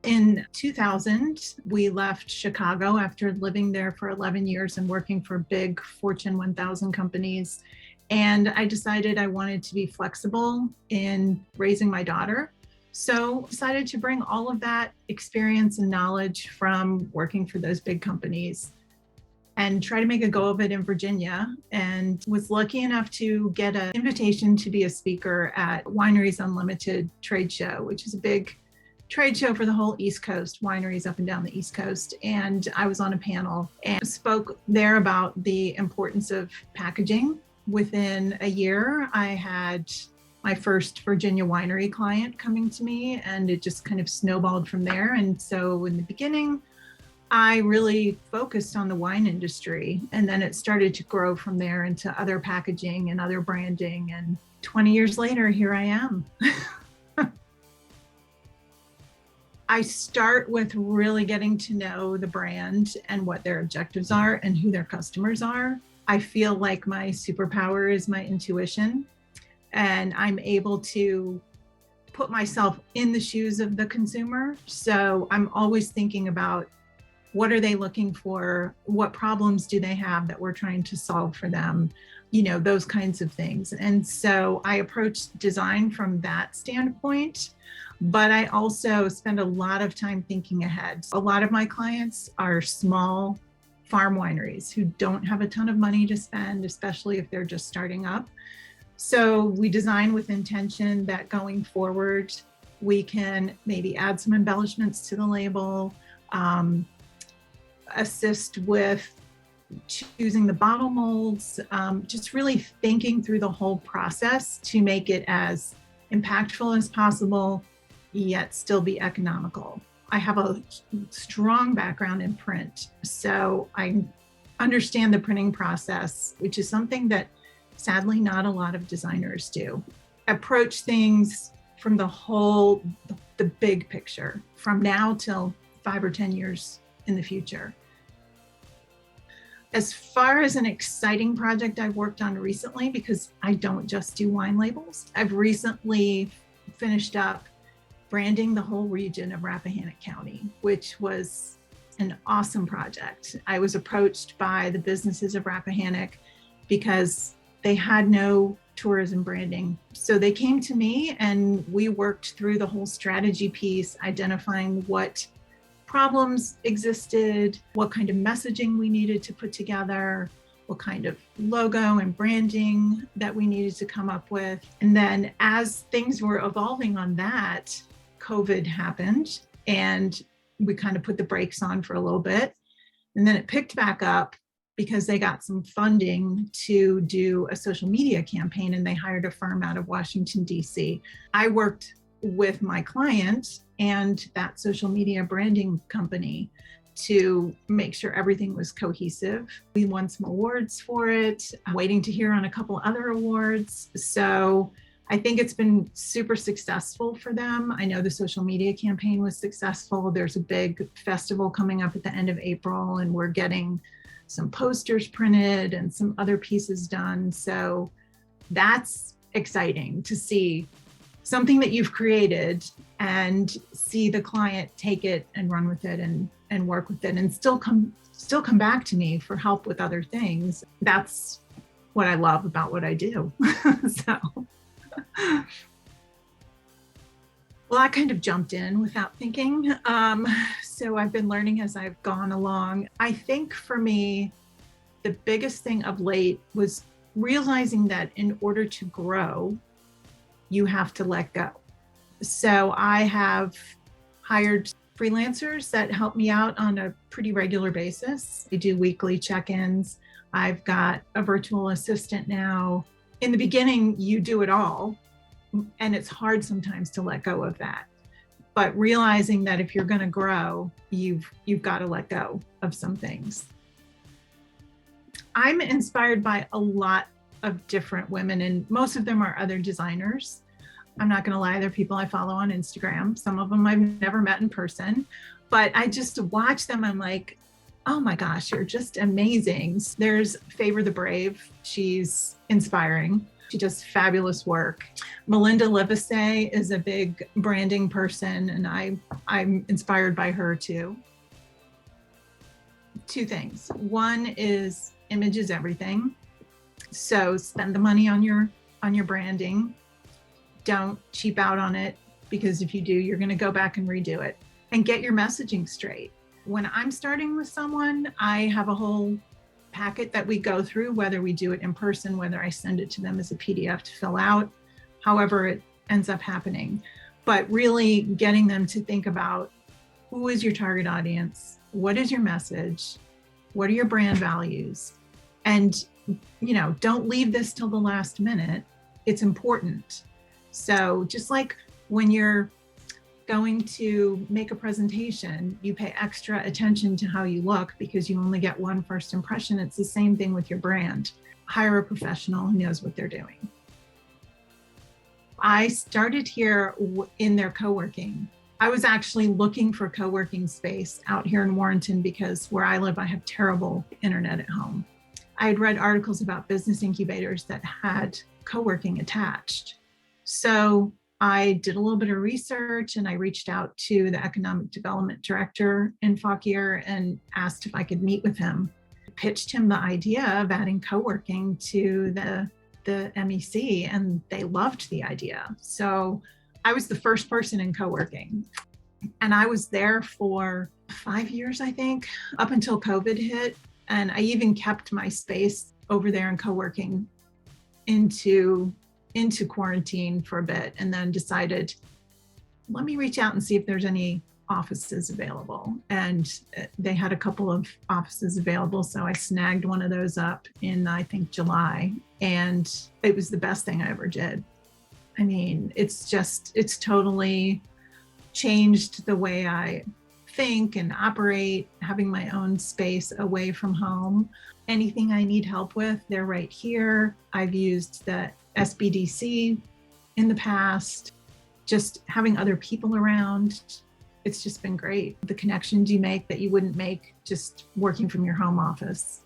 In 2000, we left Chicago after living there for 11 years and working for big Fortune 1000 companies. And I decided I wanted to be flexible in raising my daughter. So decided to bring all of that experience and knowledge from working for those big companies and try to make a go of it in Virginia, and was lucky enough to get an invitation to be a speaker at Wineries Unlimited trade show, which is a big trade show for the whole East Coast, wineries up and down the East Coast. And I was on a panel and spoke there about the importance of packaging. Within a year, I had my first Virginia winery client coming to me, and it just kind of snowballed from there. And so in the beginning, I really focused on the wine industry, and then it started to grow from there into other packaging and other branding. And 20 years later, here I am. I start with really getting to know the brand and what their objectives are and who their customers are. I feel like my superpower is my intuition, and I'm able to put myself in the shoes of the consumer. So I'm always thinking about, what are they looking for? What problems do they have that we're trying to solve for them? Those kinds of things. And so I approach design from that standpoint, but I also spend a lot of time thinking ahead. A lot of my clients are small farm wineries who don't have a ton of money to spend, especially if they're just starting up. So we design with intention that going forward, we can maybe add some embellishments to the label, assist with choosing the bottle molds, just really thinking through the whole process to make it as impactful as possible, yet still be economical. I have a strong background in print, so I understand the printing process, which is something that sadly not a lot of designers do. Approach things from the big picture, from now till 5 or 10 years in the future. As far as an exciting project I've worked on recently, because I don't just do wine labels, I've recently finished up branding the whole region of Rappahannock County, which was an awesome project. I was approached by the businesses of Rappahannock because they had no tourism branding. So they came to me and we worked through the whole strategy piece, identifying what problems existed, what kind of messaging we needed to put together, what kind of logo and branding that we needed to come up with. And then as things were evolving on that, COVID happened and we kind of put the brakes on for a little bit. And then it picked back up because they got some funding to do a social media campaign, and they hired a firm out of Washington, D.C. I worked with my client and that social media branding company to make sure everything was cohesive. We won some awards for it. I'm waiting to hear on a couple other awards. So I think it's been super successful for them. I know the social media campaign was successful. There's a big festival coming up at the end of April, and we're getting some posters printed and some other pieces done. So that's exciting to see something that you've created and see the client take it and run with it and work with it and still come back to me for help with other things. That's what I love about what I do. Well, I kind of jumped in without thinking. So I've been learning as I've gone along. I think for me, the biggest thing of late was realizing that in order to grow, you have to let go. So I have hired freelancers that help me out on a pretty regular basis. We do weekly check-ins. I've got a virtual assistant now. In the beginning, you do it all, and it's hard sometimes to let go of that. But realizing that if you're going to grow, you've got to let go of some things. I'm inspired by a lot of different women, and most of them are other designers. I'm not going to lie, they're people I follow on Instagram. Some of them I've never met in person, but I just watch them. I'm like, oh my gosh, you're just amazing. There's Favor the Brave. She's inspiring. She does fabulous work. Melinda Livesay is a big branding person, and I I'm inspired by her too. Two things. One is image is everything. So spend the money on your branding. Don't cheap out on it, because if you do, you're going to go back and redo it. And get your messaging straight. When I'm starting with someone, I have a whole packet that we go through, whether we do it in person, whether I send it to them as a PDF to fill out, however it ends up happening. But really getting them to think about, who is your target audience? What is your message? What are your brand values? And, don't leave this till the last minute. It's important. So just like when you're going to make a presentation, you pay extra attention to how you look because you only get one first impression. It's the same thing with your brand. Hire a professional who knows what they're doing. I started here in their co-working. I was actually looking for co-working space out here in Warrenton because where I live, I have terrible internet at home. I had read articles about business incubators that had co-working attached. So I did a little bit of research and I reached out to the economic development director in Fauquier and asked if I could meet with him. Pitched him the idea of adding co-working to the MEC, and they loved the idea. So I was the first person in co-working, and I was there for 5 years, I think, up until COVID hit. And I even kept my space over there in co-working into quarantine for a bit, and then decided, let me reach out and see if there's any offices available. And they had a couple of offices available. So I snagged one of those up in, I think, July. And it was the best thing I ever did. I mean, it's totally changed the way I think and operate, having my own space away from home. Anything I need help with, they're right here. I've used the SBDC in the past, just having other people around. It's just been great. The connections you make that you wouldn't make just working from your home office.